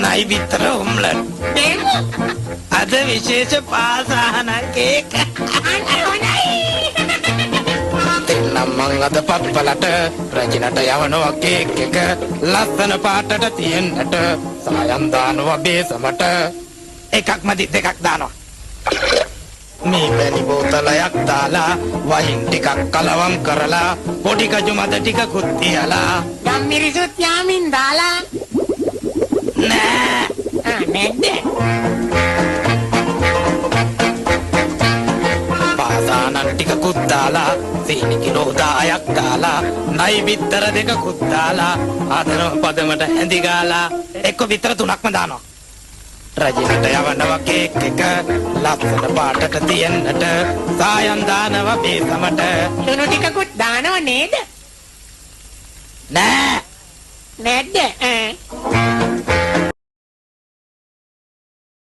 නයි විතර උම්ලට්. දෙමු. අද විශේෂ පාසහන කේක්. අනේ හොඳයි. දෙන්නම් මං අද පප්පලට රජිනට යවනවා කේක් එක. ලස්සන පාටට තියෙන්නට සායම් දානවා බේසමට. එකක් මදි දෙකක් දානවා. මේ බැලි බෝතලයක් දාලා වහින් ටිකක් කලවම් කරලා පොඩි කජු මද ටිකකුත් තියලා ගම්මිරිසුත් යාමින් දාලා නෑ නැද්ද? පාසානන් ටිකකුත් දාලා සීනි කිලෝ 10ක් දාලා නයි බිත්තර දෙකකුත් දාලා ආදරව පදමට හැඳි ගාලා එක්ක විතර 3ක්ම දානවා. රජිනට යවනවා කේක් එක ලස්සන පාටට තියෙන්නට සායම් දානවා බේසමට. ලුණු ටිකකුත් දානව නේද? නෑ නැද්ද?